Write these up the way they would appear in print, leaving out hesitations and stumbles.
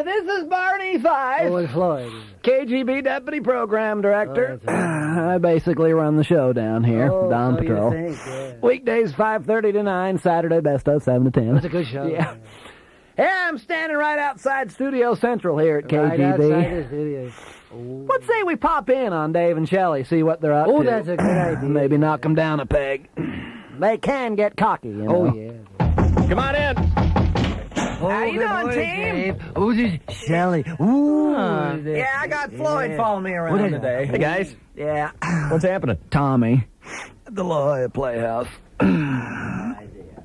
This is Barney Fife. Oh, and Floyd. KGB Deputy Program Director. Oh, that's right. I basically run the show down here, Oh, Dawn so you Patrol. think, yeah. Weekdays 5:30 to 9, Saturday best of 7 to 10. That's a good show. Yeah. Yeah, I'm standing right outside Studio Central here at KGB. Right outside the studio. Let's say we pop in on Dave and Shelley, see what they're up to. Oh, that's a good idea. Maybe knock them down a peg. They can get cocky, you know. Oh, yeah. Come on in. Oh, How you good doing, morning, team? Dave. Oh, this is Shelley. Ooh. Yeah, I got Floyd Yeah. following me around What is it? today. Hey, guys. Yeah. What's happening? Tommy. At the La Jolla Playhouse.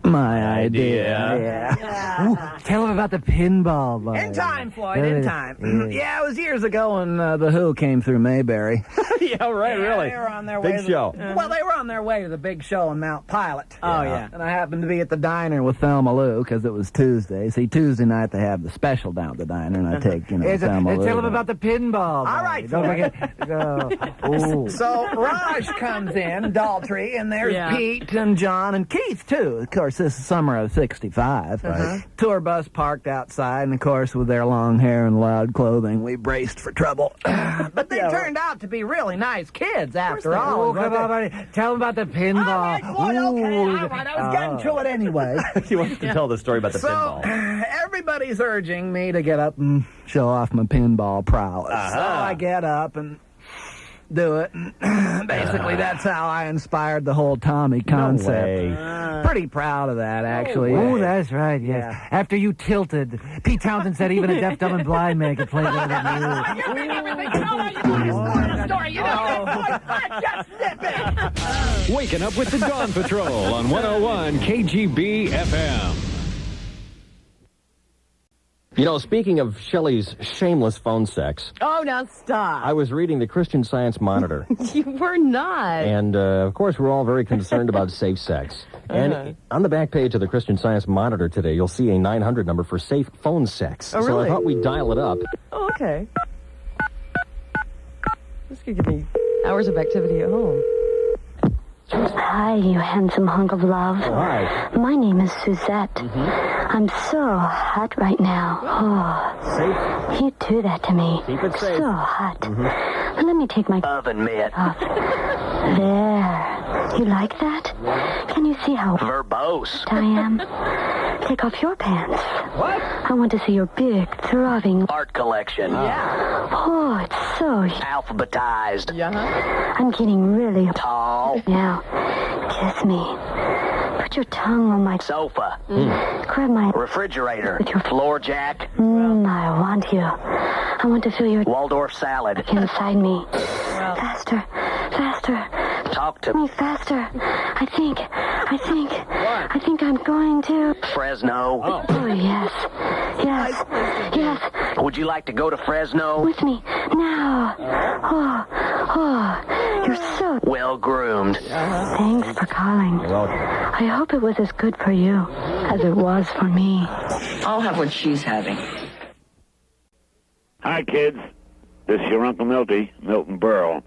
My idea. Ooh, tell him about the pinball, buddy. In time, Floyd, in time. Yeah, it was years ago when The Who came through Mayberry. Yeah, right, really. They were on their Big way to show. Well, they were on their way to the big show in Mount Pilot. Oh, yeah. And I happened to be at the diner with Thelma Lou because it was Tuesday. See, Tuesday night they have the special down at the diner, and I take, Thelma Lou. Tell him about the pinball. All right, Don't Floyd. forget. Ooh. So Raj comes in, Daltrey, and there's Yeah. Pete and John and Keith, too. Of course, this is summer of 65. Right? Tour bus parked outside, and of course, with their long hair and loud clothing, we braced for trouble. But they turned out to be really nice kids, after all. Oh, come on, buddy. Tell him about the pinball. All right, Floyd, okay, all right. I was getting to it anyway. He wants to tell the story about the So, pinball. everybody's urging me to get up and show off my pinball prowess. So I get up and do it. Basically, that's how I inspired the whole Tommy concept. way. Pretty proud of that, actually. Oh, that's right, yes. Yeah. After you tilted, Pete Townsend said even a deaf, dumb, and blind man could play better than you. Waking up with the Dawn Patrol on 101 KGB FM. You know, speaking of Shelley's shameless phone sex, Oh, now stop. I was reading the Christian Science Monitor. You were not. And, of course, we're all very concerned about safe sex. And on the back page of the Christian Science Monitor today, you'll see a 900 number for safe phone sex. Oh, So really? I thought we'd dial it up. Oh, okay. This could give me hours of activity at home. Hi, you handsome hunk of love. Hi. My name is Suzette. I'm so hot right now. Safe. Oh, you do that to me. Keep it safe. So hot. Let me take my Oven mitt. off. There. You like that? Can you see how Verbose. I am? Take off your pants. What? I want to see your big, throbbing... Art collection. Oh, it's so... Alphabetized. Yeah. I'm getting really... Tall. Now, kiss me. Put your tongue on my... Sofa. Grab my... Refrigerator. With your... Floor jack. I want you. I want to feel your... Waldorf salad. inside me. Faster. Faster. Talk to Me faster. I think I'm going to... Fresno. Oh, yes. Yes. Yes. Would you like to go to Fresno? With me. Now. Oh. You're so... Well groomed. Thanks for calling. I hope it was as good for you as it was for me. I'll have what she's having. Hi, kids. This is your Uncle Milty, Milton Berle.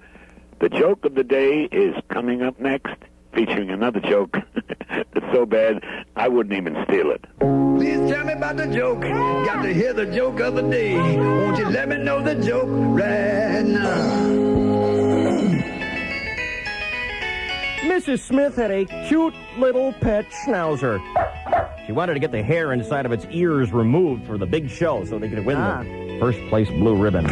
The joke of the day is coming up next, featuring another joke that's so bad I wouldn't even steal it. Please tell me about the joke. Got to hear the joke of the day. Won't you let me know the joke right now? Mrs. Smith had a cute little pet schnauzer. She wanted to get the hair inside of its ears removed for the big show so they could win the first place blue ribbon.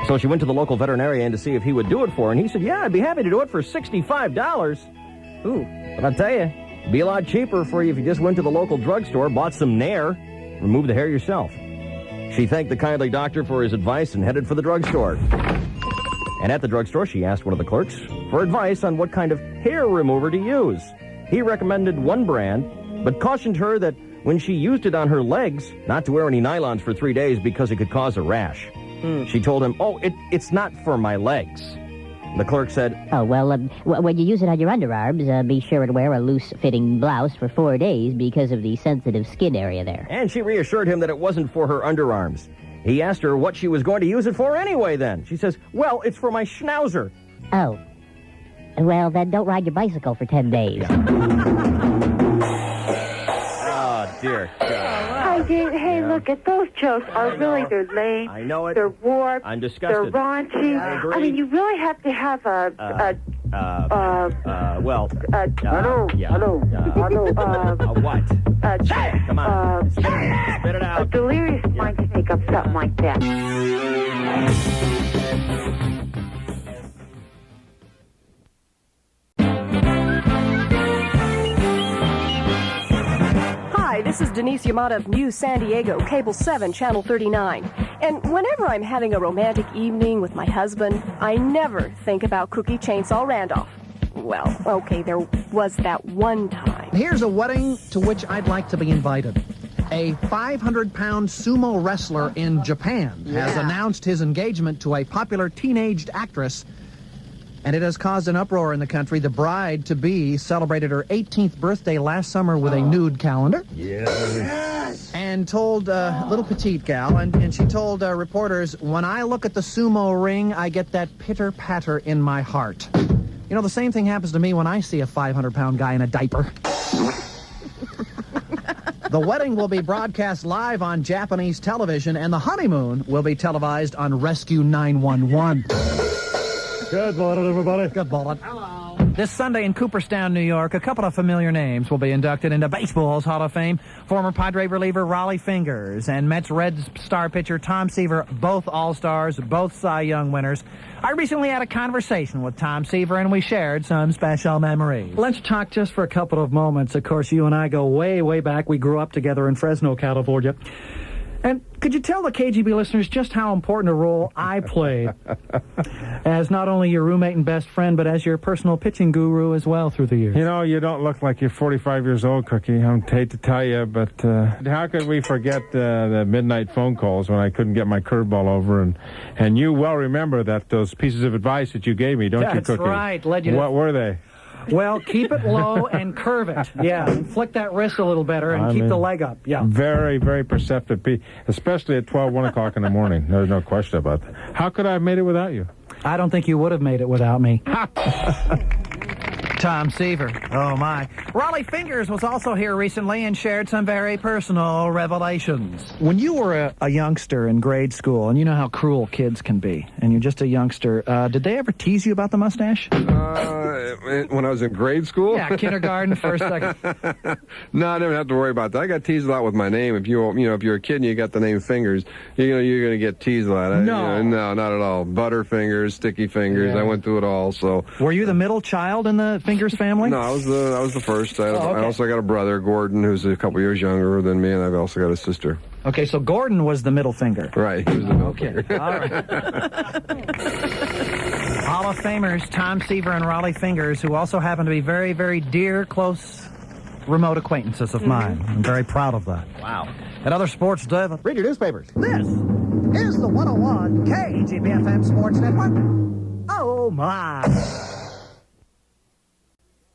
So she went to the local veterinarian to see if he would do it for her, and he said, yeah, I'd be happy to do it for $65. Ooh, but I'll tell you, it'd be a lot cheaper for you if you just went to the local drugstore, bought some Nair, removed the hair yourself. She thanked the kindly doctor for his advice and headed for the drugstore. And at the drugstore, she asked one of the clerks for advice on what kind of hair remover to use. He recommended one brand, but cautioned her that when she used it on her legs, not to wear any nylons for 3 days because it could cause a rash. She told him, it's not for my legs. The clerk said, Oh, well, when you use it on your underarms, be sure to wear a loose-fitting blouse for 4 days because of the sensitive skin area there. and she reassured him that it wasn't for her underarms. He asked her what she was going to use it for anyway then. She says, well, it's for my schnauzer. Oh. Well, then don't ride your bicycle for 10 days. dear God. Hi, Dave. Hey, look, at those jokes are really, they're lame. I know it. They're warped. I'm disgusted. They're raunchy. I agree. I mean, you really have to have Hello. Yeah. Hello. What? Come on. Spit it A out. delirious mind to make up something like that. Hi, this is Denise Yamada of News San Diego, Cable 7, Channel 39. And whenever I'm having a romantic evening with my husband, I never think about Cookie Chainsaw Randolph. Well, okay, there was that one time. Here's a wedding to which I'd like to be invited. A 500-pound sumo wrestler in Japan has announced his engagement to a popular teenaged actress, and it has caused an uproar in the country. The bride-to-be celebrated her 18th birthday last summer with a nude calendar. Yes. And told little petite gal, and she told reporters, "When I look at the sumo ring, I get that pitter-patter in my heart." You know, the same thing happens to me when I see a 500-pound guy in a diaper. The wedding will be broadcast live on Japanese television, and the honeymoon will be televised on Rescue 911. Good morning, everybody. Good morning. This Sunday in Cooperstown, New York, a couple of familiar names will be inducted into baseball's Hall of Fame. Former Padre reliever Rollie Fingers and Mets Reds star pitcher Tom Seaver, both All-Stars, both Cy Young winners. I recently had a conversation with Tom Seaver, and we shared some special memories. Let's talk just for a couple of moments. Of course, you and I go way, way back. We grew up together in Fresno, California. And could you tell the KGB listeners just how important a role I played as not only your roommate and best friend, but as your personal pitching guru as well through the years? You know, you don't look like you're 45 years old, Cookie. I hate to tell you, but how could we forget the midnight phone calls when I couldn't get my curveball over? And you well remember that those pieces of advice that you gave me, don't you, Cookie? That's right. What were they? Well, keep it low and curve it. Yeah, and flick that wrist a little better and keep the leg up. Yeah. Very, very perceptive, especially at 1 o'clock in the morning. There's no question about that. How could I have made it without you? I don't think you would have made it without me. Tom Seaver. Oh, my. Rollie Fingers was also here recently and shared some very personal revelations. When you were a youngster in grade school, and you know how cruel kids can be, and you're just a youngster, did they ever tease you about the mustache? When I was in grade school? Yeah, kindergarten, first, second. No, I never have to worry about that. I got teased a lot with my name. If you're a kid and you got the name Fingers, you're going to get teased a lot. No. No, not at all. Butterfingers, Sticky Fingers. Yeah. I went through it all. So. Were you the middle child in the Fingers family? No, I was the first. I also got a brother, Gordon, who's a couple years younger than me, and I've also got a sister. Okay, so Gordon was the middle finger. Right, he was the middle finger. All right. Hall of Famers Tom Seaver and Rollie Fingers, who also happen to be very, very dear, close, remote acquaintances of mine. I'm very proud of that. Wow. And other sports, David. Read your newspapers. This is the 101 KGB-FM Sports Network. Oh, my.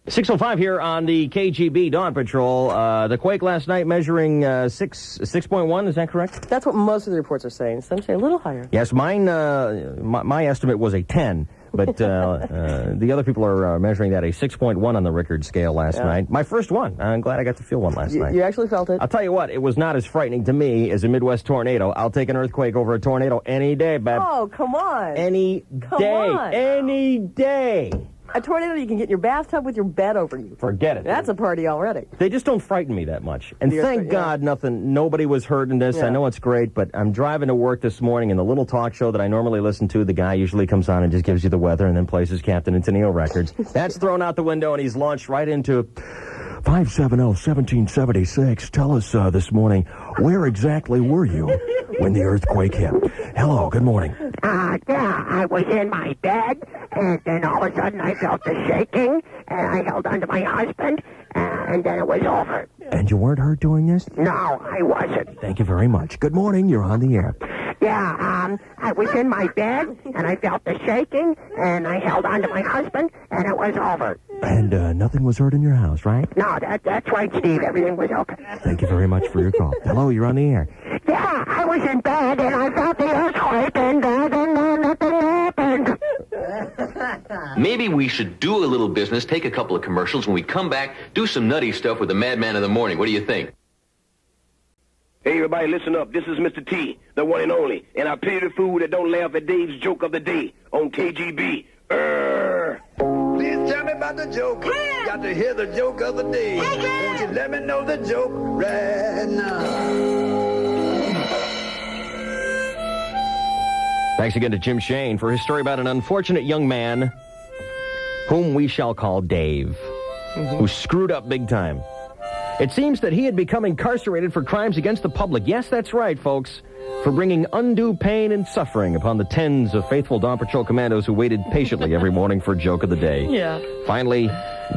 6:05 here on the KGB Dawn Patrol. The quake last night measuring 6.1, is that correct? That's what most of the reports are saying. Some say a little higher. Yes, mine, my estimate was a 10, but the other people are measuring that a 6.1 on the Richter scale last night. My first one. I'm glad I got to feel one last night. You actually felt it? I'll tell you what, it was not as frightening to me as a Midwest tornado. I'll take an earthquake over a tornado any day, babe. Oh, come on. Any day. A tornado you can get in your bathtub with your bed over you. Forget it. That's a party already. They just don't frighten me that much. And thank God nobody was hurt in this. Yeah. I know it's great, but I'm driving to work this morning, and the little talk show that I normally listen to, the guy usually comes on and just gives you the weather and then plays his Captain Antonio records. That's thrown out the window, and he's launched right into 570-1776. Tell us this morning, where exactly were you when the earthquake hit? Hello, good morning. I was in my bed, and then all of a sudden I felt the shaking, and I held onto my husband, and then it was over. And you weren't hurt doing this? No, I wasn't. Thank you very much. Good morning, you're on the air. Yeah, I was in my bed, and I felt the shaking, and I held onto my husband, and it was over. And nothing was hurt in your house, right? No, that's right, Steve. Everything was okay. Thank you very much for your call. Hello, you're on the air. Yeah, I was in bed, and I felt the earthquake, and then nothing happened. Maybe we should do a little business, take a couple of commercials. When we come back, do some nutty stuff with the Madman of the Morning. What do you think? Hey, everybody, listen up. This is Mr. T, the one and only. And I pity the fool that don't laugh at Dave's joke of the day on KGB. Please tell me about the joke. Got to hear the joke of the day. Won't you let me know the joke right now? Thanks again to Jim Shane for his story about an unfortunate young man whom we shall call Dave, who screwed up big time. It seems that he had become incarcerated for crimes against the public. Yes, that's right, folks. For bringing undue pain and suffering upon the tens of faithful Dawn Patrol commandos who waited patiently every morning for Joke of the Day. Yeah. Finally,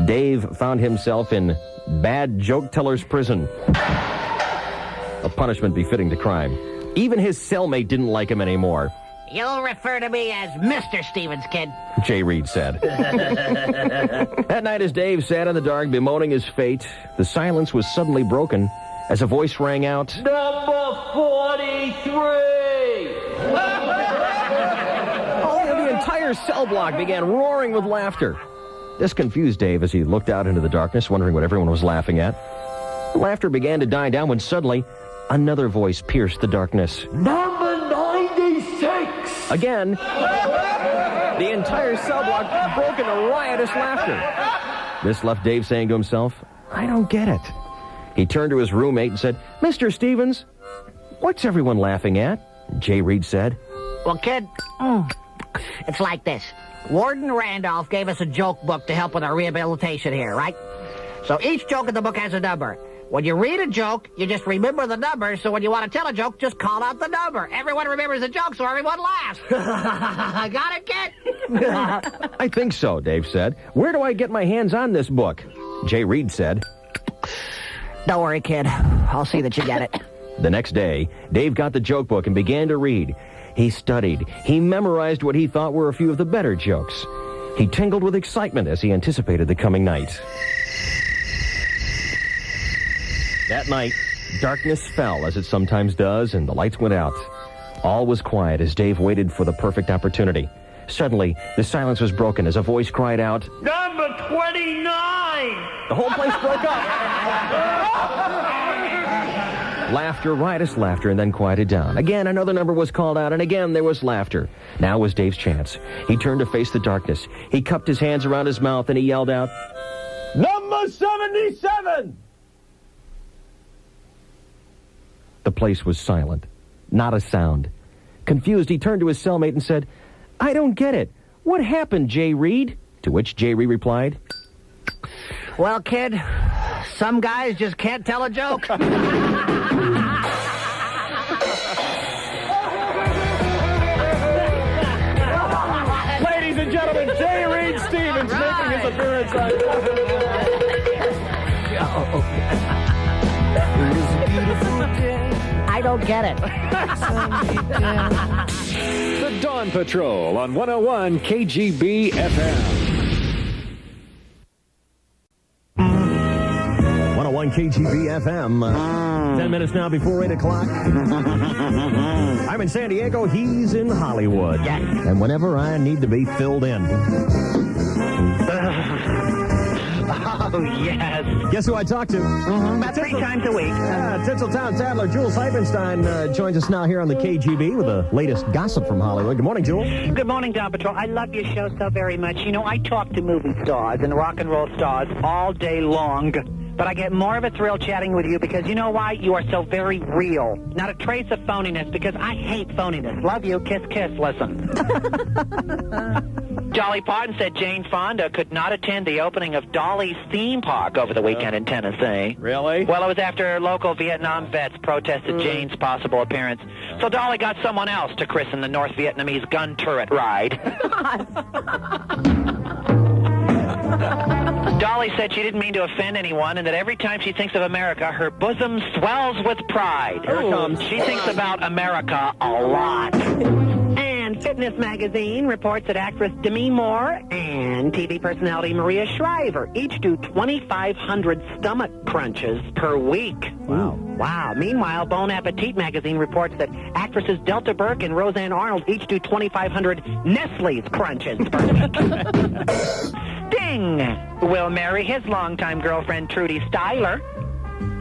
Dave found himself in Bad Joke Teller's Prison. A punishment befitting the crime. Even his cellmate didn't like him anymore. You'll refer to me as Mr. Stevens, kid. Jay Reed said. That night, as Dave sat in the dark bemoaning his fate, the silence was suddenly broken as a voice rang out. Number 43! The entire cell block began roaring with laughter. This confused Dave as he looked out into the darkness, wondering what everyone was laughing at. The laughter began to die down when suddenly another voice pierced the darkness. Number 96! Again, the entire cell block broke into riotous laughter. This left Dave saying to himself, I don't get it. He turned to his roommate and said, Mr. Stevens, what's everyone laughing at? Jay Reed said. Well, kid, it's like this. Warden Randolph gave us a joke book to help with our rehabilitation here, right? So each joke in the book has a number. When you read a joke, you just remember the number, so when you want to tell a joke, just call out the number. Everyone remembers the joke, so everyone laughs. Got it, kid? I think so, Dave said. Where do I get my hands on this book? Jay Reed said. Don't worry, kid. I'll see that you get it. The next day, Dave got the joke book and began to read. He studied. He memorized what he thought were a few of the better jokes. He tingled with excitement as he anticipated the coming night. That night, darkness fell, as it sometimes does, and the lights went out. All was quiet as Dave waited for the perfect opportunity. Suddenly, the silence was broken as a voice cried out, Number 29! The whole place broke up. Laughter, riotous laughter, and then quieted down. Again, another number was called out, and again there was laughter. Now was Dave's chance. He turned to face the darkness. He cupped his hands around his mouth, and he yelled out, Number 77! The place was silent. Not a sound. Confused, he turned to his cellmate and said, I don't get it. What happened, Jay Reed? To which Jay Reed replied, Well, kid, some guys just can't tell a joke. Ladies and gentlemen, Jay Reed Stevens making his appearance on... I don't get it. The Dawn Patrol on 101 KGB FM. 101 KGB FM. 10 minutes now before 8 o'clock. I'm in San Diego. He's in Hollywood. Yeah. And whenever I need to be filled in. Oh, yes. Guess who I talked to? About 3 times a week. Tinseltown Saddler Jules Heibenstein joins us now here on the KGB with the latest gossip from Hollywood. Good morning, Jules. Good morning, Dawn Patrol. I love your show so very much. You know, I talk to movie stars and rock and roll stars all day long, but I get more of a thrill chatting with you because you know why? You are so very real. Not a trace of phoniness, because I hate phoniness. Love you. Kiss, kiss. Listen. Dolly Parton said Jane Fonda could not attend the opening of Dolly's theme park over the weekend in Tennessee. Really? Well, it was after local Vietnam vets protested Jane's possible appearance. So Dolly got someone else to christen the North Vietnamese gun turret ride. Dolly said she didn't mean to offend anyone and that every time she thinks of America, her bosom swells with pride. Here it comes. She thinks about America a lot. And Fitness Magazine reports that actress Demi Moore and TV personality Maria Shriver each do 2,500 stomach crunches per week. Wow. Wow. Meanwhile, Bon Appetit Magazine reports that actresses Delta Burke and Roseanne Arnold each do 2,500 Nestle's crunches per week. Ding! Will marry his longtime girlfriend Trudy Styler.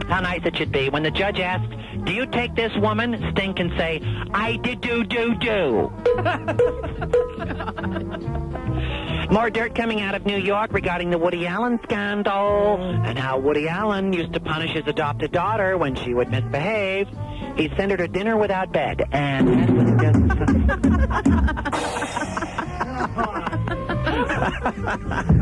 How nice it should be when the judge asks, "Do you take this woman?" Sting can say, "I do. More dirt coming out of New York regarding the Woody Allen scandal and how Woody Allen used to punish his adopted daughter when she would misbehave. He sent her to dinner without bed, and that was just...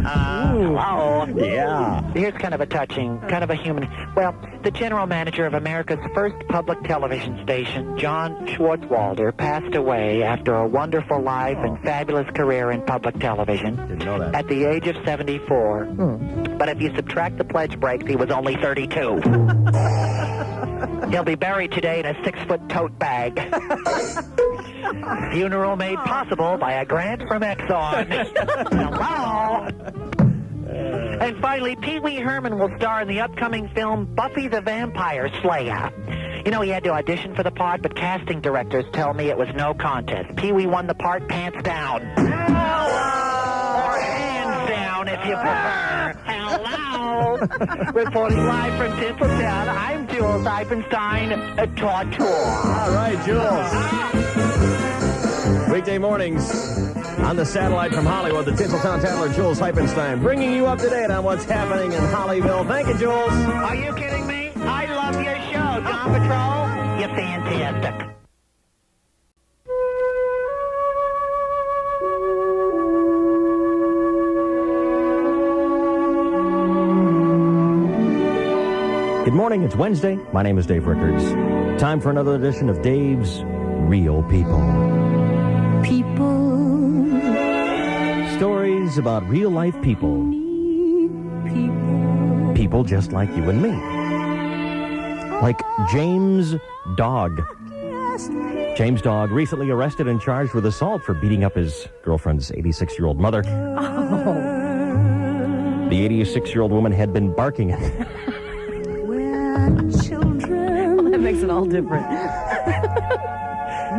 Hello. Yeah. Here's kind of a touching, kind of a human... Well, the general manager of America's first public television station, John Schwartzwalder, passed away after a wonderful life and fabulous career in public television. Didn't know that. At the age of 74. But if you subtract the pledge breaks, he was only 32. He'll be buried today in a 6-foot tote bag. Funeral made possible by a grant from Exxon. Hello? And finally, Pee Wee Herman will star in the upcoming film Buffy the Vampire Slayer. You know, he had to audition for the part, but casting directors tell me it was no contest. Pee Wee won the part pants down. Or hands down, if you prefer. Hello? Reporting live from Tinseltown, I'm Jules Eipenstein, a Torture. All right, Jules. Weekday mornings on the satellite from Hollywood, the Tinseltown Tattler, Jules Heipenstein, bringing you up to date on what's happening in Hollyville. Thank you, Jules. Are you kidding me? I love your show, Dawn Patrol. You're fantastic. Good morning, it's Wednesday. My name is Dave Rickards. Time for another edition of Dave's Real People. Stories about real-life people. People just like you and me. Like James Dog. James Dog, recently arrested and charged with assault for beating up his girlfriend's 86-year-old mother. The 86-year-old woman had been barking at him. That makes it all different.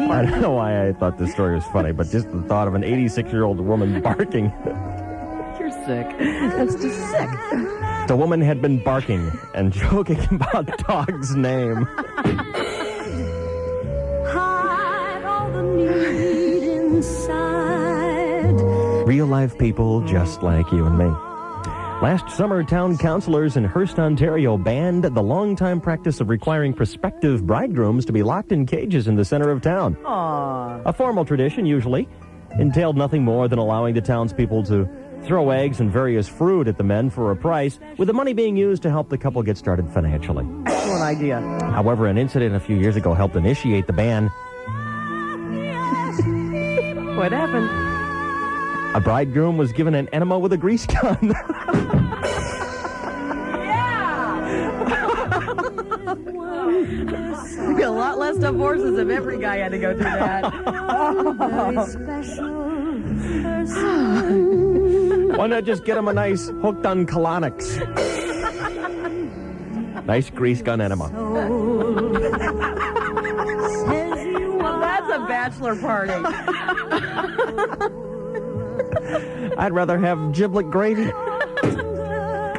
I don't know why I thought this story was funny, but just the thought of an 86-year-old woman barking. You're sick. That's just sick. The woman had been barking and joking about the dog's name. Hide all the need inside. Real-life people just like you and me. Last summer, town councilors in Hearst, Ontario banned the long-time practice of requiring prospective bridegrooms to be locked in cages in the center of town. Aww. A formal tradition, usually, entailed nothing more than allowing the townspeople to throw eggs and various fruit at the men for a price, with the money being used to help the couple get started financially. Excellent idea. However, an incident a few years ago helped initiate the ban. What happened? A bridegroom was given an enema with a grease gun. There'd be a lot less divorces if every guy had to go through that. Why not just get him a nice hooked on colonics? Nice grease gun enema. That's a bachelor party. I'd rather have giblet gravy.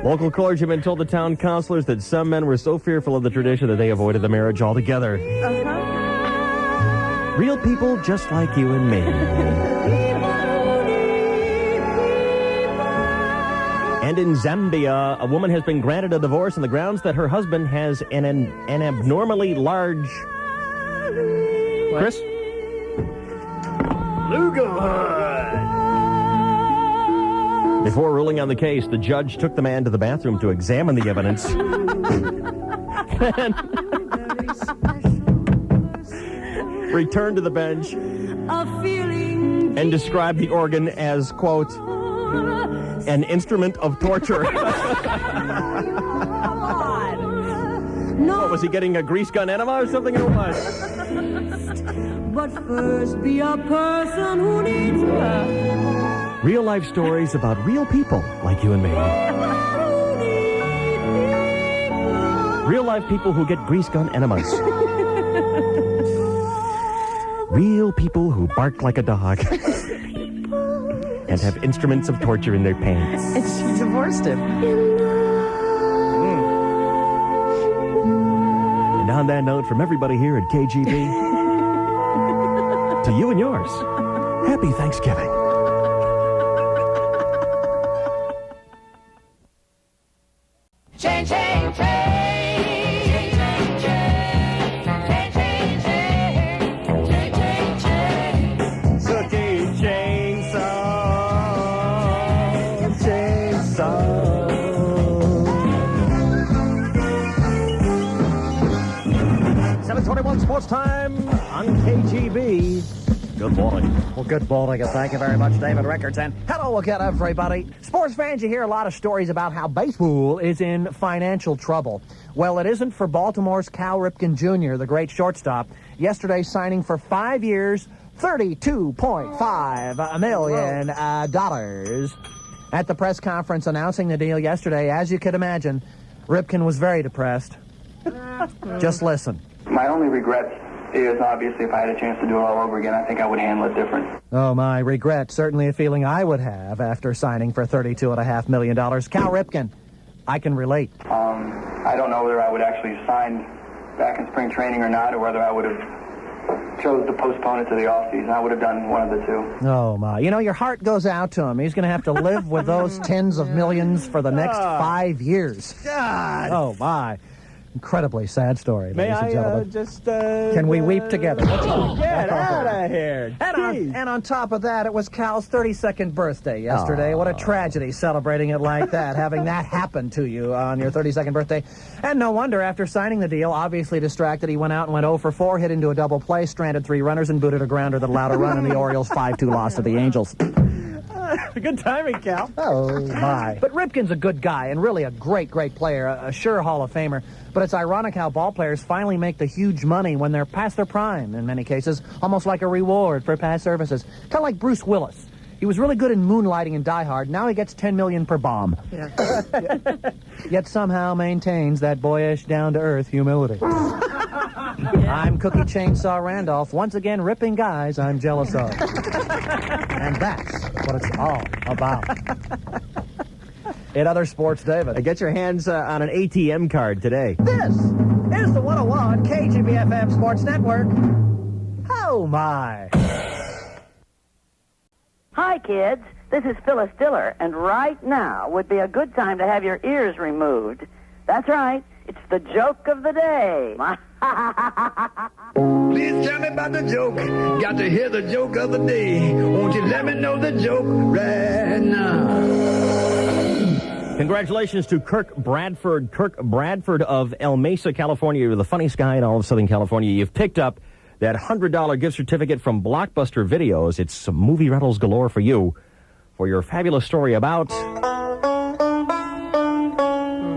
Local clergymen told the town councilors that some men were so fearful of the tradition that they avoided the marriage altogether. Real people just like you and me. And in Zambia, a woman has been granted a divorce on the grounds that her husband has an abnormally large... What? Chris? Before ruling on the case, the judge took the man to the bathroom to examine the evidence. Returned to the bench and described the organ as, quote, an instrument of torture. What, was he getting a grease gun enema or something or what? But first be a person who needs Real life stories about real people like you and me. Real life people who get grease gun enemas. Real people who bark like a dog and have instruments of torture in their pants. And she divorced him. on that note, from everybody here at KGB, to you and yours, happy Thanksgiving. Change, change, change. Cookie chainsaw, chainsaw. 7:21 sports time on KGB. Good morning. Well, good morning, and thank you very much, David Rickards. And hello again, everybody. Sports fans, you hear a lot of stories about how baseball is in financial trouble. Well, it isn't for Baltimore's Cal Ripken Jr., the great shortstop, yesterday signing for 5 years, $32.5 million. At the press conference announcing the deal yesterday, as you could imagine, Ripken was very depressed. Just listen. My only regret is, obviously, if I had a chance to do it all over again, I think I would handle it different. Oh, my regret. Certainly a feeling I would have after signing for $32.5 million. Cal Ripken, I can relate. I don't know whether I would actually sign back in spring training or not, or whether I would have chose to postpone it to the offseason. I would have done one of the two. Oh, my. You know, your heart goes out to him. He's going to have to live with those tens of millions for the next 5 years. God. Oh, my. Incredibly sad story, May ladies and I gentlemen. just... Can we weep together? Let's all. Get out of here. And on top of that, it was Cal's 32nd birthday yesterday. What a tragedy celebrating it like that, having that happen to you on your 32nd birthday. And no wonder, after signing the deal, obviously distracted, he went out and went 0 for 4, hit into a double play, stranded 3 runners, and booted a grounder that allowed a run, and the Orioles 5-2 loss to the Angels. Good timing, Cal. Oh, my. But Ripken's a good guy and really a great, great player, a sure Hall of Famer. But it's ironic how ball players finally make the huge money when they're past their prime, in many cases, almost like a reward for past services. Kind of like Bruce Willis. He was really good in Moonlighting and Die Hard. Now he gets $10 million per bomb. Yeah. Yet somehow maintains that boyish, down-to-earth humility. I'm Cookie Chainsaw Randolph, once again ripping guys I'm jealous of. And that's what it's all about. In other sports, David. Get your hands on an ATM card today. This is the 101 KGB-FM Sports Network. Oh, my. Hi, kids. This is Phyllis Diller, and right now would be a good time to have your ears removed. That's right. It's the joke of the day. Please tell me about the joke. Got to hear the joke of the day. Won't you let me know the joke right now? Congratulations to Kirk Bradford. Kirk Bradford of El Mesa, California. You're the funniest guy in all of Southern California. You've picked up that $100 gift certificate from Blockbuster Videos. It's some movie rentals galore for you for your fabulous story about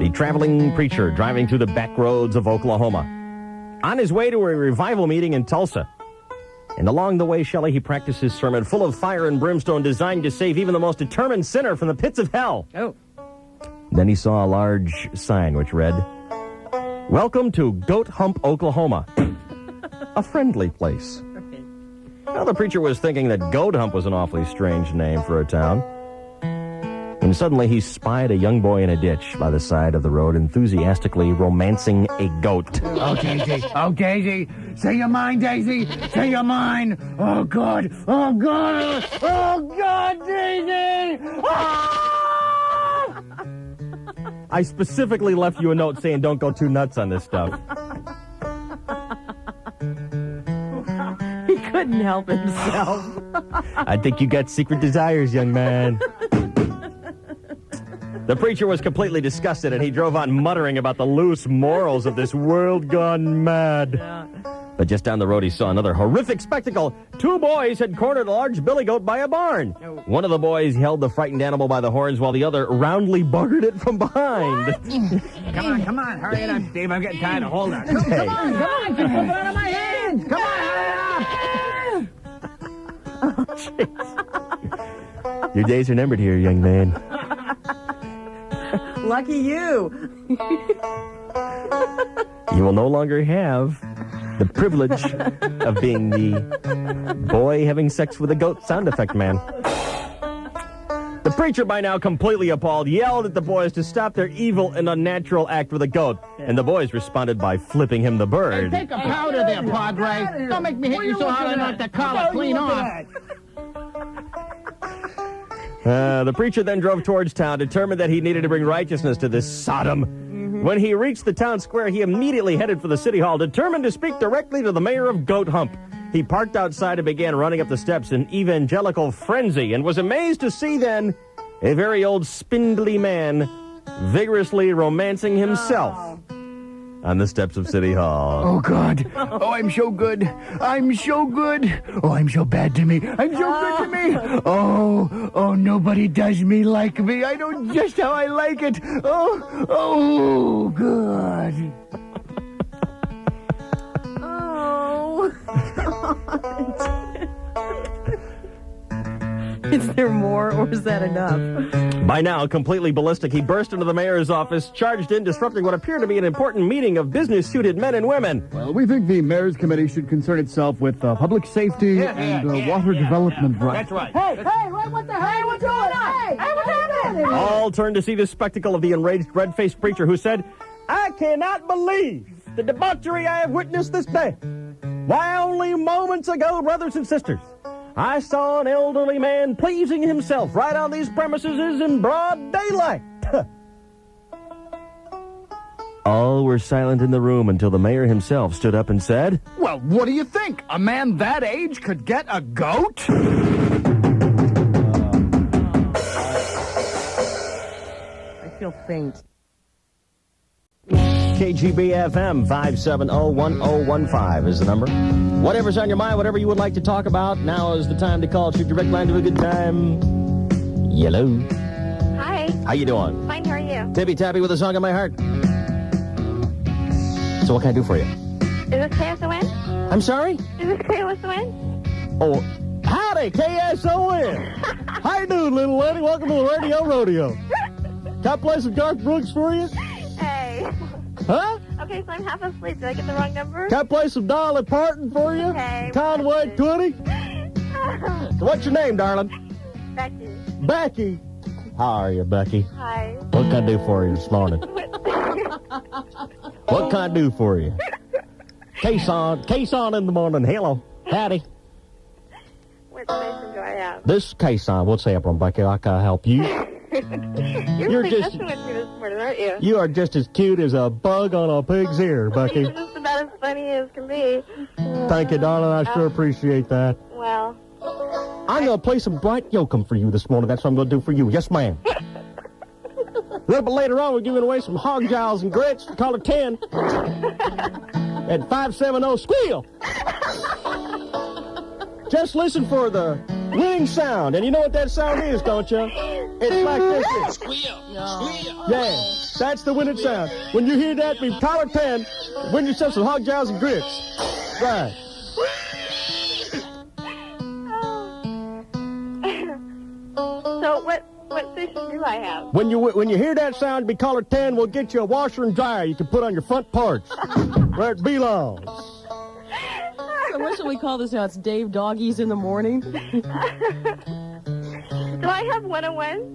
the traveling preacher driving through the back roads of Oklahoma on his way to a revival meeting in Tulsa. And along the way, Shelley, he practiced his sermon full of fire and brimstone designed to save even the most determined sinner from the pits of hell. Oh. Then he saw a large sign which read, "Welcome to Goat Hump, Oklahoma, a friendly place." Well, the preacher was thinking that Goat Hump was an awfully strange name for a town. And suddenly he spied a young boy in a ditch by the side of the road, enthusiastically romancing a goat. Oh, Daisy. Oh, Daisy. Say your mind, Daisy. Say your mind. Oh, God. Oh, God. Oh, God, Daisy. Ah! I specifically left you a note saying don't go too nuts on this stuff. He couldn't help himself. I think you got secret desires, young man. The preacher was completely disgusted, and he drove on muttering about the loose morals of this world gone mad. Yeah. But just down the road, he saw another horrific spectacle. 2 boys had cornered a large billy goat by a barn. Oh. One of the boys held the frightened animal by the horns, while the other roundly buggered it from behind. Come on, hurry it up, Steve. I'm getting tired of holding it. Hey. Come on, get it out of my hands. Come on, hurry it up. Your days are numbered here, young man. Lucky you. You will no longer have the privilege of being the boy having sex with a goat sound effect man. The preacher, by now completely appalled, yelled at the boys to stop their evil and unnatural act with a goat, and the boys responded by flipping him the bird. Take a powder there, Padre. Don't make me hit you so hard I knock the collar clean off. The preacher then drove towards town, determined that he needed to bring righteousness to this Sodom. When he reached the town square, he immediately headed for the city hall, determined to speak directly to the mayor of Goat Hump. He parked outside and began running up the steps in evangelical frenzy, and was amazed to see then a very old spindly man vigorously romancing himself on the steps of City Hall. Oh, God. Oh, I'm so good. I'm so good. Oh, I'm so bad to me. I'm so good to me. Oh, nobody does me like me. I know just how I like it. Oh, good. Is there more, or is that enough? By now, completely ballistic, he burst into the mayor's office, charged in, disrupting what appeared to be an important meeting of business-suited men and women. Well, we think the mayor's committee should concern itself with public safety and water development rights. That's right. Hey, what the hell? Hey, what's going on? Hey, what's happening? All turned to see the spectacle of the enraged, red-faced preacher who said, "I cannot believe the debauchery I have witnessed this day. Why, only moments ago, brothers and sisters, I saw an elderly man pleasing himself right on these premises in broad daylight." All were silent in the room until the mayor himself stood up and said, Well, what do you think? A man that age could get a goat? I feel faint. KGB-FM 570-1015 is the number. Whatever's on your mind, whatever you would like to talk about, now is the time to call. Shoot direct line to a good time. Hello. Hi. How you doing? Fine, how are you? Tippy-tappy with a song in my heart. So what can I do for you? Is this KSON? I'm sorry? Is this KSON? Oh, howdy, KSON. How you doing, little lady? Welcome to the Radio Rodeo. Can I play some Garth Brooks for you? Hey. Huh? Okay, so I'm half asleep. Did I get the wrong number? Can I play some Dolly Parton for you? Okay. Conway Twitty? What's your name, darling? Becky. Becky. How are you, Becky? Hi. What can I do for you this morning? What can I do for you? Case on in the morning. Hello. Howdy. What station do I have? This case on. What's happening, Becky? I can help you. You're You're really just- messing with me this morning, aren't you? You are just as cute as a bug on a pig's ear, Becky. You're just about as funny as can be. Thank you, darling. I sure appreciate that. Well, I'm going to play some Bright Yoakum for you this morning. That's what I'm going to do for you. Yes, ma'am. A little bit later on, we're giving away some hog jowls and grits. Call it 10 at 570-SQUEAL. Just listen for the winning sound. And you know what that sound is, don't you? It's like this. Squeal. Yeah, that's the winning sound. When you hear that, be call it 10. Win yourself some hog jowls and grits. Right. so what station do I have? When you hear that sound, be caller 10. We'll get you a washer and dryer you can put on your front porch where it belongs. So what should we call this now? It's Dave Doggies in the morning. Do I have 101?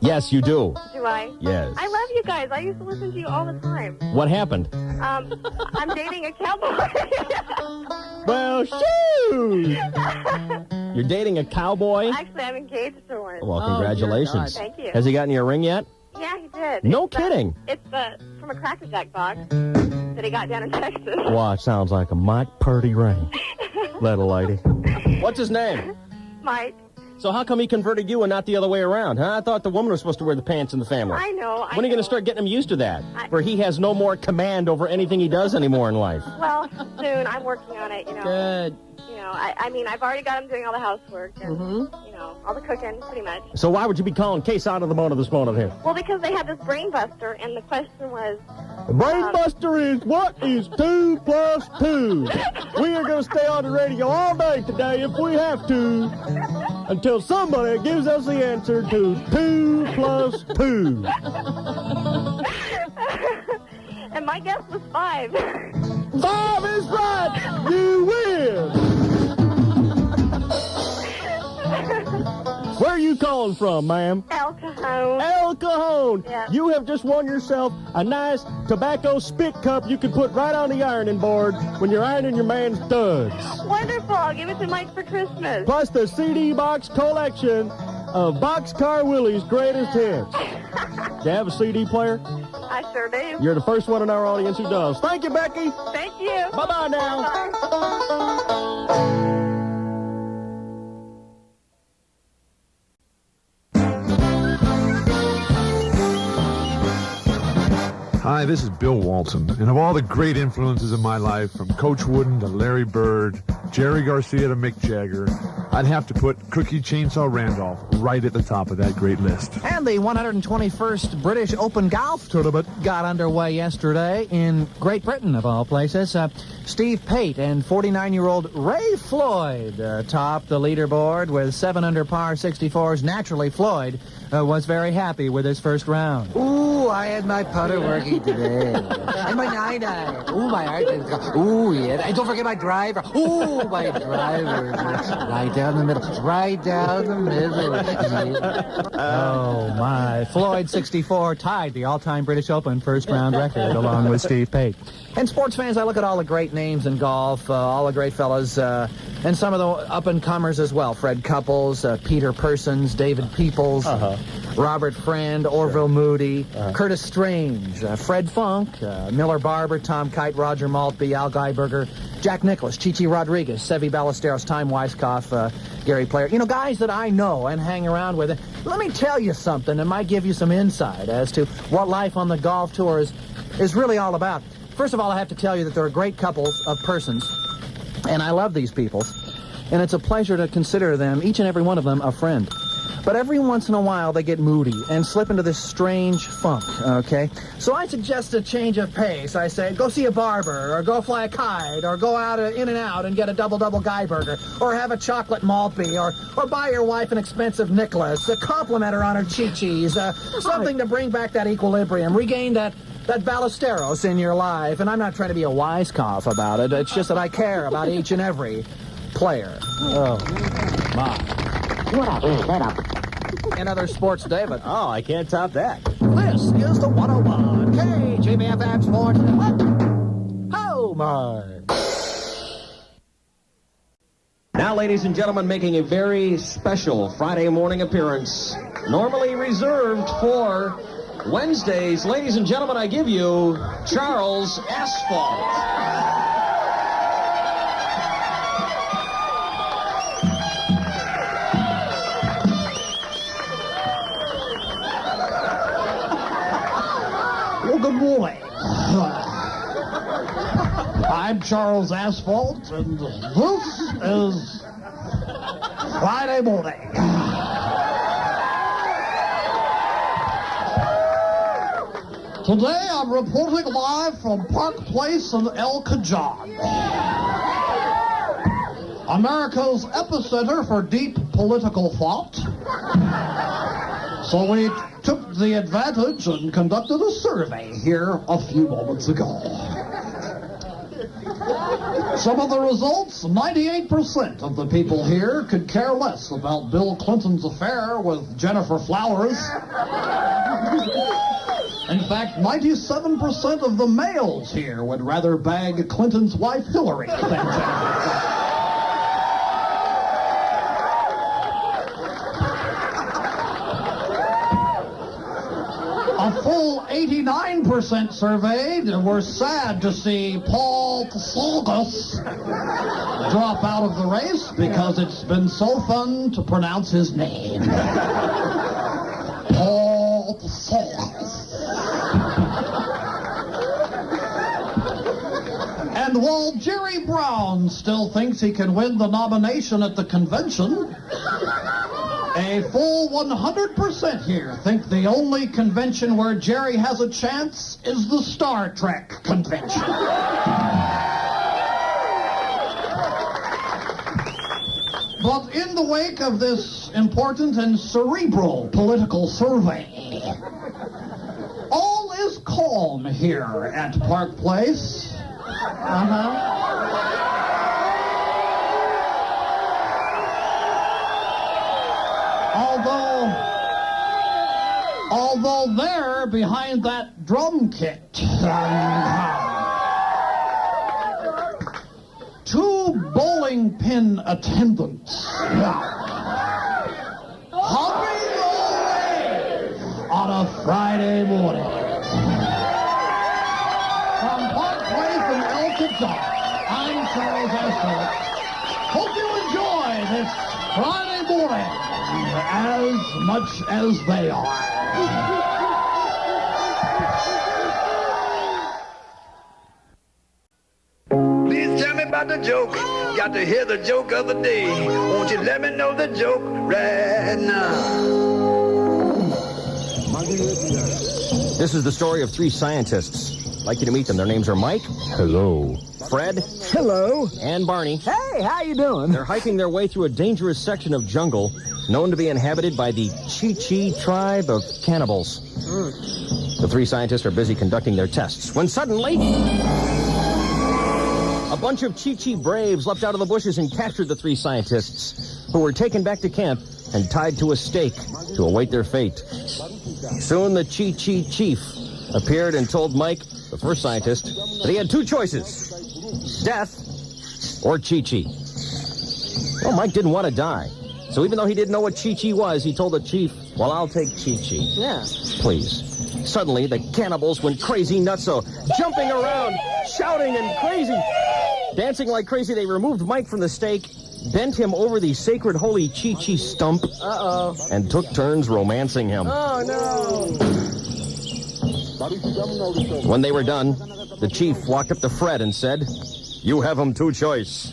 Yes, you do. Do I? Yes. I love you guys. I used to listen to you all the time. What happened? I'm dating a cowboy. Well, shoot! You're dating a cowboy? Actually, I'm engaged to one. Well, congratulations. Thank you. Has he gotten you a ring yet? Yeah, he did. No It's, kidding. It's from a Cracker Jack box that he got down in Texas. Wow, it sounds like a mighty purty ring. Little lady. What's his name? Mike. So how come he converted you and not the other way around, huh? I thought the woman was supposed to wear the pants in the family. I know. When are you going to start getting him used to that? Where he has no more command over anything he does anymore in life? Well, soon. I'm working on it, you know. Good. You know, I mean, I've already got him doing all the housework and, you know, all the cooking, pretty much. So why would you be calling Case out of the morning this morning here? Well, because they had this brain buster, and the question was... The brain buster is, what is 2 plus 2? We are going to stay on the radio all day today if we have to, until somebody gives us the answer to 2 plus 2. And my guess was 5. 5 is right! You win! Where are you calling from, ma'am? El Cajon. El Cajon. Yeah. You have just won yourself a nice tobacco spit cup you can put right on the ironing board when you're ironing your man's duds. Wonderful. I'll give it to Mike for Christmas. Plus the CD box collection of Boxcar Willie's greatest hits. Do you have a CD player? I sure do. You're the first one in our audience who does. Thank you, Becky. Thank you. Bye-bye now. Bye-bye. Hi, this is Bill Walton, and of all the great influences in my life, from Coach Wooden to Larry Bird, Jerry Garcia to Mick Jagger, I'd have to put Cookie Chainsaw Randolph right at the top of that great list. And the 121st British Open Golf Tournament got underway yesterday in Great Britain, of all places. Steve Pate and 49-year-old Ray Floyd topped the leaderboard with 7 under par 64s. Naturally, Floyd was very happy with his first round. Ooh, I had my putter working today. And my 9-iron. Ooh, my heart is going. Ooh, yeah. And don't forget my driver. Ooh, my driver. Right down the middle. Right down the middle. Oh, my. Floyd, 64, tied the all-time British Open first-round record along with Steve Pate. And sports fans, I look at all the great names in golf, all the great fellas, and some of the up-and-comers as well. Fred Couples, Peter Persons, David Peoples, Robert Friend, Orville Moody, Curtis Strange, Fred Funk, Miller Barber, Tom Kite, Roger Maltby, Al Geiberger, Jack Nicklaus, Chichi Rodriguez, Seve Ballesteros, Time Weiskopf, Gary Player. You know, guys that I know and hang around with. Let me tell you something that might give you some insight as to what life on the golf tour is really all about. First of all, I have to tell you that there are great couples of persons, and I love these people, and it's a pleasure to consider them, each and every one of them, a friend. But every once in a while, they get moody and slip into this strange funk, okay? So I suggest a change of pace. I say, go see a barber, or go fly a kite, or go out in and out and get a double-double Geiberger, or have a chocolate Maltby, or buy your wife an expensive Nicholas, compliment her on her chi-chis, something to bring back that equilibrium, regain that Ballesteros in your life. And I'm not trying to be a wisecopf about it. It's just that I care about each and every player. Oh, my. What up? In other sports, David. Oh, I can't top that. This is the 101 KGBFM Sports Network. Homer. Now, ladies and gentlemen, making a very special Friday morning appearance, normally reserved for Wednesdays. Ladies and gentlemen, I give you Charles Asphalt. Well, good morning. I'm Charles Asphalt, and this is Friday morning. Today I'm reporting live from Park Place in El Cajon, America's epicenter for deep political thought. So we took the advantage and conducted a survey here a few moments ago. Some of the results, 98% of the people here could care less about Bill Clinton's affair with Jennifer Flowers. In fact, 97% of the males here would rather bag Clinton's wife Hillary than Jennifer. A full 89% surveyed were sad to see Paul Tsoukalos drop out of the race because it's been so fun to pronounce his name. Paul Tsoukalos. And while Jerry Brown still thinks he can win the nomination at the convention, a full 100% here think the only convention where Jerry has a chance is the Star Trek convention. But in the wake of this important and cerebral political survey, all is calm here at Park Place. Although Although there, behind that drum kit, two bowling pin attendants humming away on a Friday morning. From Parkway from El Cazar, I'm Charles Astor. Hope you enjoy this Friday morning as much as they are. Please tell me about the joke. Got to hear the joke of the day. Won't you let me know the joke right now? This is the story of three scientists. I'd like you to meet them. Their names are Mike. Hello. Fred. Hello. And Barney. Hey, how you doing? They're hiking their way through a dangerous section of jungle known to be inhabited by the Chi-Chi tribe of cannibals. The three scientists are busy conducting their tests when suddenly a bunch of Chi-Chi braves leapt out of the bushes and captured the three scientists, who were taken back to camp and tied to a stake to await their fate. Soon the Chi-Chi chief appeared and told Mike, the first scientist, that he had two choices: death or Chi-Chi. Well, Mike didn't want to die. So even though he didn't know what Chi-Chi was, he told the chief, well, I'll take Chi-Chi. Yeah. Please. Suddenly, the cannibals went crazy nutso, jumping around, shouting and crazy. Dancing like crazy, they removed Mike from the stake, bent him over the sacred holy Chi-Chi stump, and took turns romancing him. Oh, no. When they were done, the chief walked up to Fred and said, you have him two choice,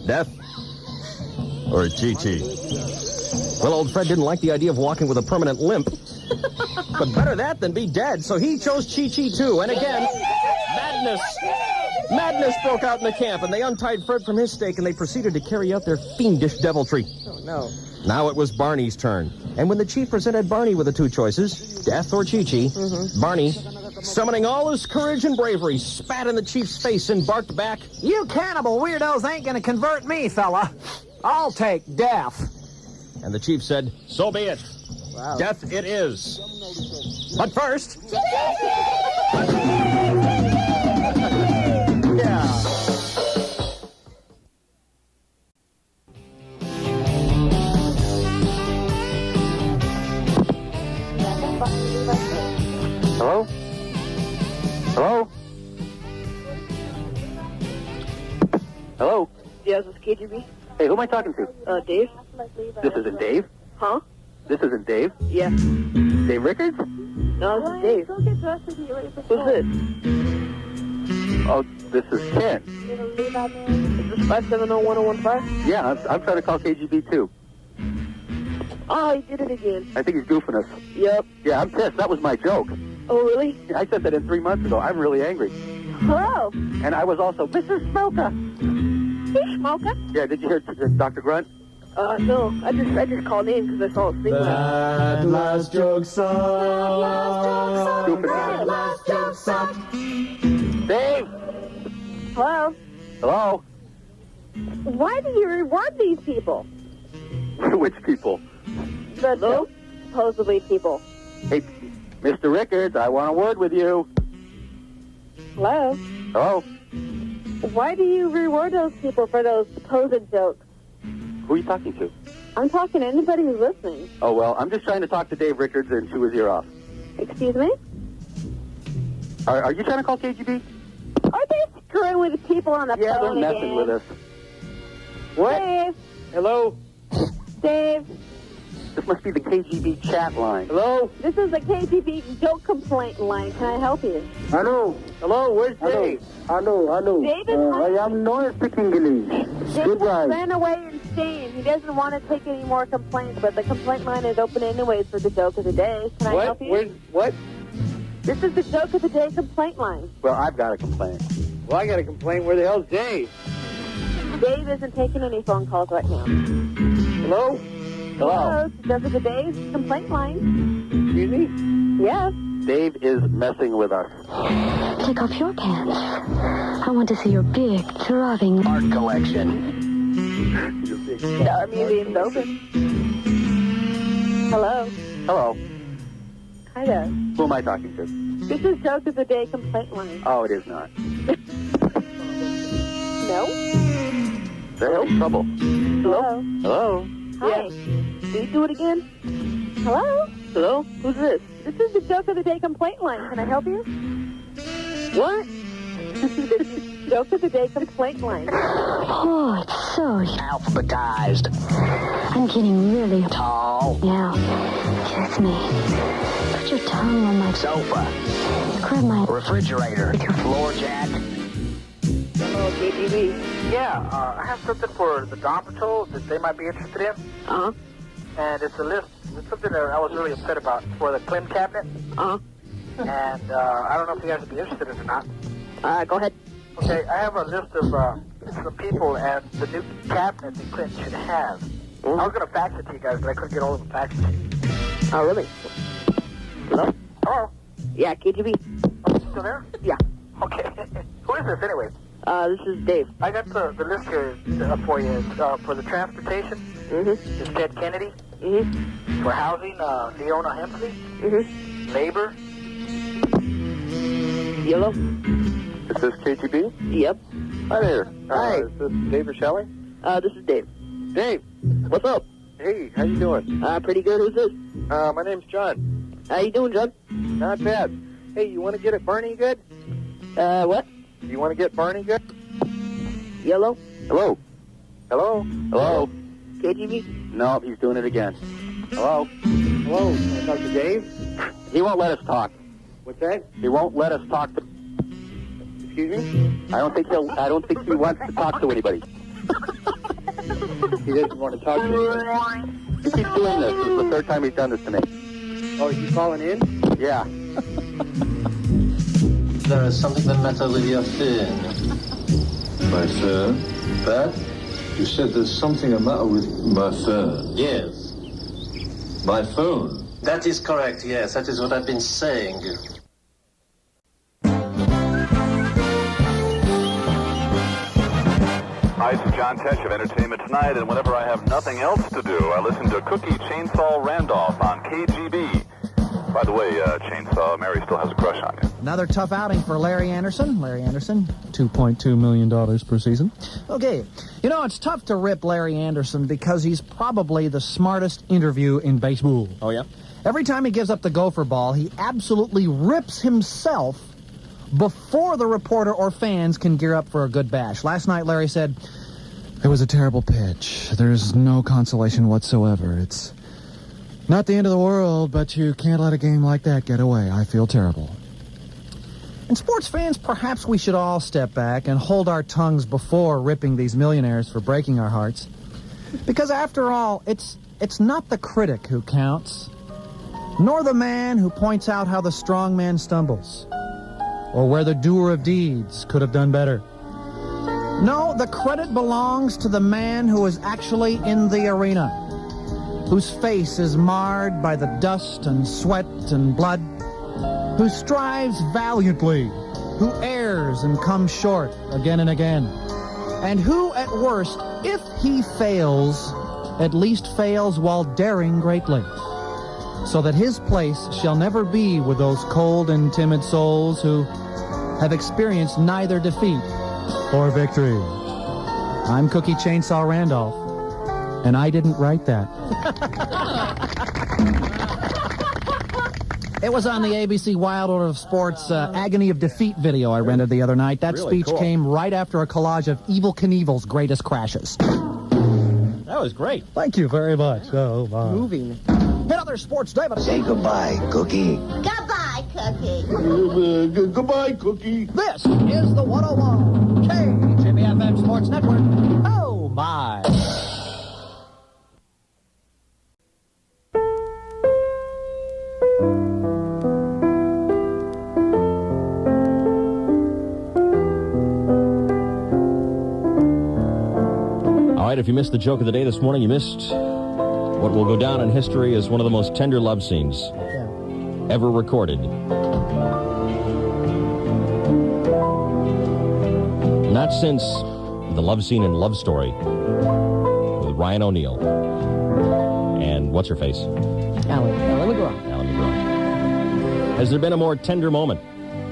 death or Chi-Chi. Well, old Fred didn't like the idea of walking with a permanent limp. But better that than be dead, so he chose Chi-Chi too. And again, madness broke out in the camp, and they untied Fred from his stake, and they proceeded to carry out their fiendish deviltry. Oh, no. Now it was Barney's turn. And when the chief presented Barney with the two choices, death or Chi-Chi, Barney, summoning all his courage and bravery, spat in the chief's face and barked back, You cannibal weirdos ain't gonna convert me, fella. I'll take death. And the chief said, so be it. Wow. Death it is. But first... Yeah. Hello? Hello? Hello? Yes, it's KGB. Hey, who am I talking to? Dave. This isn't Dave. Huh? This isn't Dave. Yeah. Dave Rickards? No, this is Dave. Who's this? Oh, this is Ken. Is this 570-1015? Yeah, I'm trying to call KGB too. Oh, he did it again. I think he's goofing us. Yep. Yeah, I'm pissed. That was my joke. Oh, really? I said that in 3 months ago. I'm really angry. Hello. And I was also Mrs. Smoker. Hey, Smoker. Yeah, did you hear Dr. Grunt? No. I just called in because I saw it singing. That last joke sucked. That last joke sucked. Dave! Hello. Hello? Why do you reward these people? Which people? The supposedly people. Hey, Mr. Rickards, I want a word with you. Hello. Hello? Why do you reward those people for those supposed jokes? Who are you talking to? I'm talking to anybody who's listening. Oh, well, I'm just trying to talk to Dave Rickards and chew his ear off. Excuse me? Are you trying to call KGB? Are they screwing with the people on the Yeah, they're phone messing again? with us. What? Dave. Hello? Dave. This must be the KGB chat line. Hello? This is the KGB joke complaint line. Can I help you? Hello? Hello? Where's Dave? Hello. David, I am not speaking English. David ran away insane. He doesn't want to take any more complaints, but the complaint line is open anyways for the joke of the day. Can I help you? What? This is the joke of the day complaint line. Well, I've got a complaint. Well, I got a complaint. Where the hell's Dave? Dave isn't taking any phone calls right now. Hello? Hello? Joke of the day's complaint line. Excuse me? Yes. Dave is messing with us. Take off your pants. I want to see your big, throbbing art collection. The art museum's open. Hello. Hello. Hi there. Who am I talking to? This is Joke of the Day complaint line. Oh, it is not. No? They're having trouble. Hello? Hello? Hi. Can you do it again? Hello? Hello? Who's this? This is the Joke of the Day complaint line. Can I help you? What? This is Joke of the Day complaint line. Oh, it's so Alphabetized. I'm getting really Tall. Yeah. Kiss me. Put your tongue on my Sofa. grab my Refrigerator. Floor jack. Hello, KGB. Yeah, I have something for the Dawn Patrol that they might be interested in. Uh-huh. And it's a list. It's something that I was really upset about for the Clinton cabinet. Uh-huh. And I don't know if you guys would be interested in it or not. Go ahead. Okay, I have a list of some people and the new cabinet that Clinton should have. I was going to fax it to you guys, but I couldn't get all of the fax sheet. Oh, really? Hello? Hello? Yeah, KGB. Oh, you still there? Yeah. Okay. Who is this, anyway? This is Dave. I got the list here for you. For the transportation, it's Ted Kennedy. For housing, Leona Hemsley. Labor. Yellow. Is this KGB? Yep. Hi there. Hi. Is this Dave or Shelley? This is Dave. Dave. What's up? Hey, how you doing? Pretty good. Who's this? My name's John. How you doing, John? Not bad. Hey, you want to get it Bernie good? What? You want to get Bernie good? Yellow. Hello? Hello? Hello? KGB? No, he's doing it again. Hello? Hello? Can I talk to Dave? He won't let us talk. What's that? He won't let us talk to... Excuse me? I don't think he wants to talk to anybody. He doesn't want to talk to anybody. He keeps doing this. This is the third time he's done this to me. Oh, you calling in? Yeah. There is something the matter with your phone. My phone? That? You said there's something the matter with my phone. Yes. My phone? That is correct, yes. That is what I've been saying. Hi, this is John Tesh of Entertainment Tonight, and whenever I have nothing else to do, I listen to Cookie Chainsaw Randolph on KGB. By the way, Chainsaw, Mary still has a crush on you. Another tough outing for Larry Anderson. Larry Anderson, $2.2 million per season. Okay, you know, it's tough to rip Larry Anderson because he's probably the smartest interview in baseball. Oh, yeah? Every time he gives up the gopher ball, he absolutely rips himself before the reporter or fans can gear up for a good bash. Last night, Larry said, It was a terrible pitch. There's no consolation whatsoever. It's not the end of the world, but you can't let a game like that get away. I feel terrible. And sports fans, perhaps we should all step back and hold our tongues before ripping these millionaires for breaking our hearts. Because after all, it's not the critic who counts, nor the man who points out how the strong man stumbles, or where the doer of deeds could have done better. No, the credit belongs to the man who is actually in the arena, whose face is marred by the dust and sweat and blood, who strives valiantly, who errs and comes short again and again, and who, at worst, if he fails, at least fails while daring greatly, so that his place shall never be with those cold and timid souls who have experienced neither defeat or victory. I'm Cookie Chainsaw Randolph, and I didn't write that. It was on the ABC Wild Order of Sports Agony of Defeat video I rented the other night. That Really speech cool. came right after a collage of Evel Knievel's greatest crashes. That was great. Thank you very much. So, Moving. Hit other sports, David. Say goodbye, Cookie. Goodbye, Cookie. Goodbye, Cookie. This is the 101 KGBFM Sports Network. Oh, my. All right, if you missed the joke of the day this morning, you missed what will go down in history as one of the most tender love scenes ever recorded. Not since the love scene in Love Story with Ryan O'Neal and what's-her-face? Alan McGraw. Alan McGraw. Has there been a more tender moment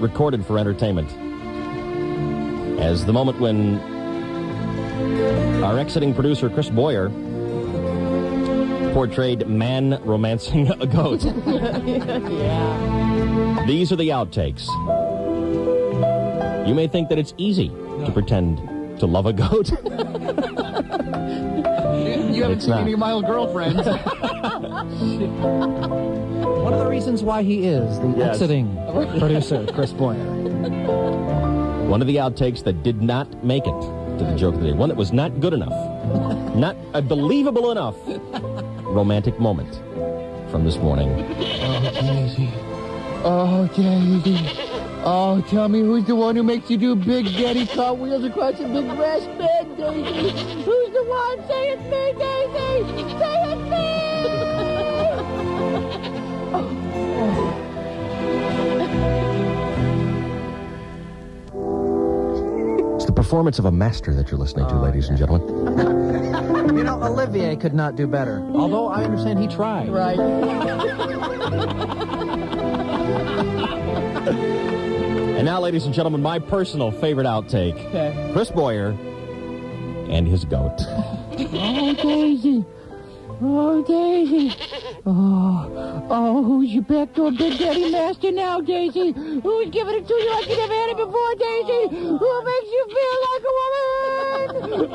recorded for entertainment? As the moment when our exiting producer, Chris Boyer, portrayed man romancing a goat. Yeah. These are the outtakes. You may think that it's easy to pretend to love a goat. You haven't seen any of my old girlfriends. One of the reasons why he is the exiting producer, Chris Boyer. One of the outtakes that did not make it to the joke of the day. One that was not good enough. Not a believable enough romantic moment from this morning. Oh, Daisy. Oh, Daisy. Oh, tell me who's the one who makes you do big daddy cartwheels across a big grass bed, Daisy? Who's the one? Say it's me, Daisy! Say it's me! It's the performance of a master that you're listening to, ladies and gentlemen. You know, Olivier could not do better. Although I understand he tried. Right. And now, ladies and gentlemen, my personal favorite outtake. Okay. Chris Boyer and his goat. Oh, Daisy. Oh, Daisy. Oh, who's your backdoor big daddy master now, Daisy? Who's giving it to you like you never had it before, Daisy? Who makes you feel like a woman?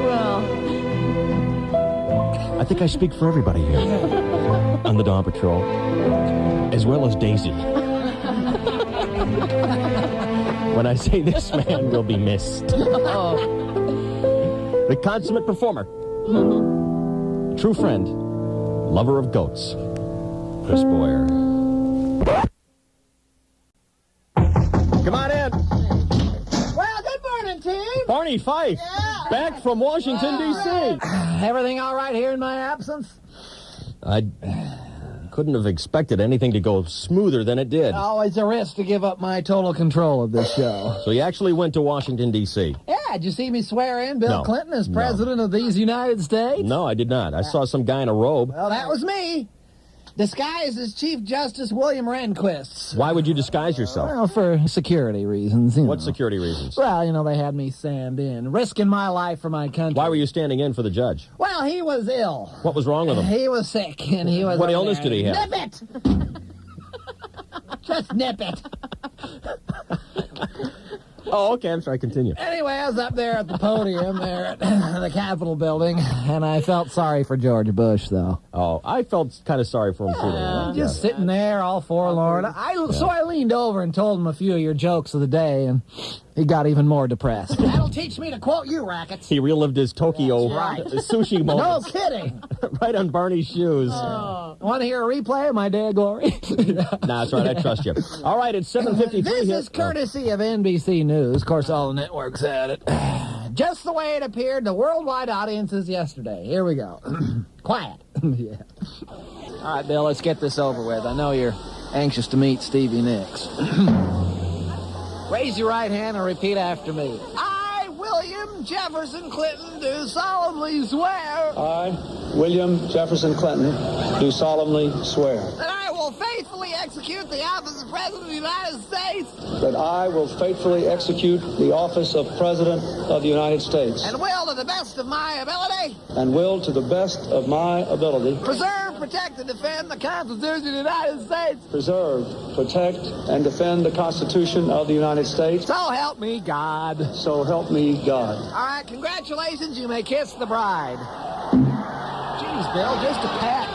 Well, I think I speak for everybody here on the Dawn Patrol, as well as Daisy. When I say this man will be missed. The consummate performer, true friend, lover of goats, Chris Boyer. Come on in. Well, good morning, team. Barney Fife, back from Washington, D.C. Everything all right here in my absence? I couldn't have expected anything to go smoother than it did. Always a risk to give up my total control of this show. So you actually went to Washington, D.C.? Yeah, did you see me swear in Bill No. Clinton as president of these United States? No, I did not. I saw some guy in a robe. Well, that was me. Disguised as Chief Justice William Rehnquist. Why would you disguise yourself? Well, for security reasons. You What know. security reasons? Well, you know, they had me stand in, risking my life for my country. Why were you standing in for the judge? Well, he was ill. What was wrong with him? He was sick, and he was... What over illness there. did he have? Nip it! Just nip it. Oh, okay. I'm sorry. Continue. Anyway, I was up there at the podium there at the Capitol building, and I felt sorry for George Bush, though. Oh, I felt kind of sorry for him, too. Just sitting there all forlorn. So I leaned over and told him a few of your jokes of the day, and he got even more depressed. That'll teach me to quote you, Rackets. He relived his Tokyo sushi No moments. kidding. Right on Barney's shoes. Want to hear a replay of my day of glory? Nah, that's right. I trust you. All right, it's 7:53 This here. is courtesy of NBC News. Of course, all the networks had it. Just the way it appeared to worldwide audiences yesterday. Here we go. Quiet. Yeah. All right, Bill, let's get this over with. I know you're anxious to meet Stevie Nicks. Raise your right hand and repeat after me. I, William Jefferson Clinton, do solemnly swear I, William Jefferson Clinton, do solemnly swear that I will faithfully execute the office of President of the United States that I will faithfully execute the office of President of the United States and will, to the best of my ability, and will, to the best of my ability, preserve, protect, and defend the Constitution of the United States. preserve, protect, and defend the Constitution of the United States. So help me God. So help me God. All right, congratulations. You may kiss the bride. Jeez, Bill, just a peck.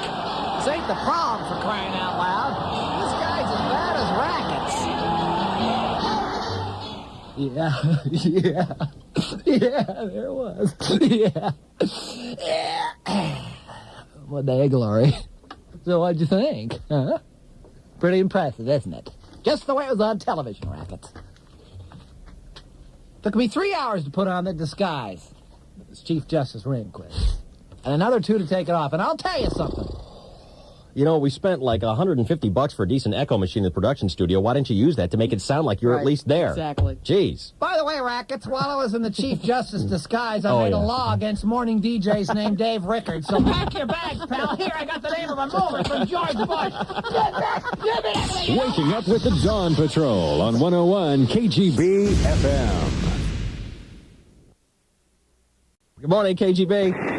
This ain't the prom for crying out loud. This guy's as bad as rackets. Yeah. Yeah, there was. Yeah. What day of glory. So what'd you think? Huh? Pretty impressive, isn't it? Just the way it was on television, Rackets. Took me 3 hours to put on the disguise. It was Chief Justice Rehnquist. And another 2 to take it off. And I'll tell you something. You know, we spent like $150 for a decent echo machine in the production studio. Why didn't you use that to make it sound like you're at least there? Exactly. Jeez. By the way, Rackets, while I was in the Chief Justice disguise, I made a law against morning DJs named Dave Rickards. So pack your bags, pal. Here, I got the name of a mover from George Bush. Waking up with the Dawn Patrol on 101 KGB FM. Good morning, KGB.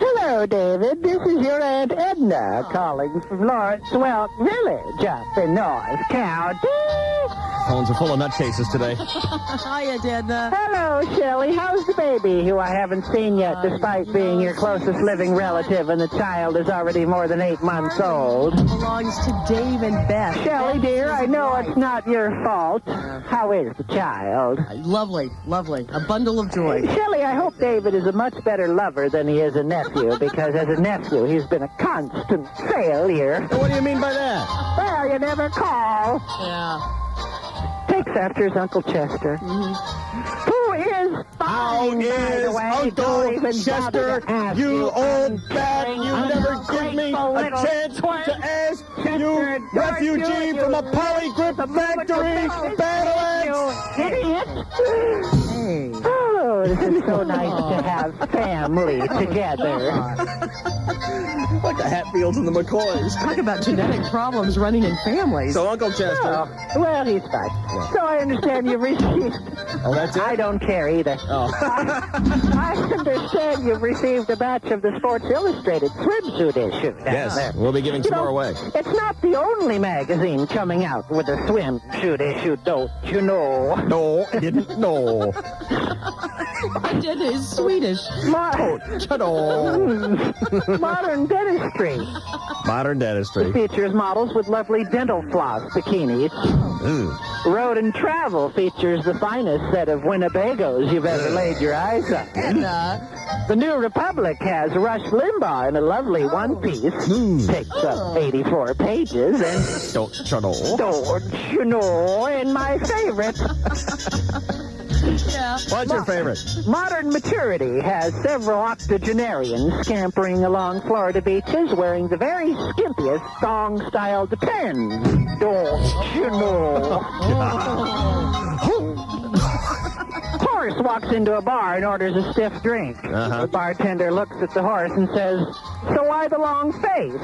Hello, David. This is your Aunt Edna calling from Lawrence Welk Village up in North County. Phones are full of nutcases today. Hiya, Edna. Hello, Shelley. How's the baby, who I haven't seen yet, despite being your closest living relative, and the child is already more than 8 months old? It belongs to Dave and Beth. Shelley, dear, I know it's not your fault. How is the child? Lovely, lovely. A bundle of joy. Shelley, I hope David is a much better lover than he is a nephew, because as a nephew, he's been a constant failure. What do you mean by that? Well, you never call. Yeah. Takes after his Uncle Chester. Who is fine, by the way. Uncle Chester, you old bat? You never give me a chance to ask you, refugee from a polygrip factory, battle axe. Idiot. Oh, this is so nice to have family together. Like the Hatfields and the McCoys. Talk about genetic problems running in families. So, Uncle Chester. Oh, well, he's fine. Yeah. So I understand you've received... Oh, that's it? I don't care either. Oh. I understand you've received a batch of the Sports Illustrated swimsuit issue. Yes, we'll be giving some more away. It's not the only magazine coming out with a swimsuit issue, don't you know? No, I didn't know. Edna is Swedish. Modern dentistry. Modern dentistry. Features models with lovely dental floss bikinis. Road and Travel features the finest set of Winnebagos you've ever laid your eyes on. The New Republic has Rush Limbaugh in a lovely one-piece. Takes up 84 pages. And don't you know, and my favorite... Yeah. What's your favorite? Modern Maturity has several octogenarians scampering along Florida beaches wearing the very skimpiest thong-style Depends. Don't you know? Horse walks into a bar and orders a stiff drink. The bartender looks at the horse and says, "So why the long face?"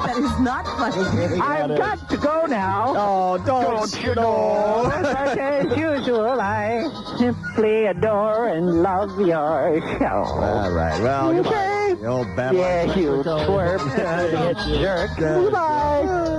That is not funny. I've got to go now. Oh, don't you know? But as usual, I simply adore and love your show. All right, well, goodbye. Okay. You old bad Yeah, you twerp, idiot jerk. Goodbye.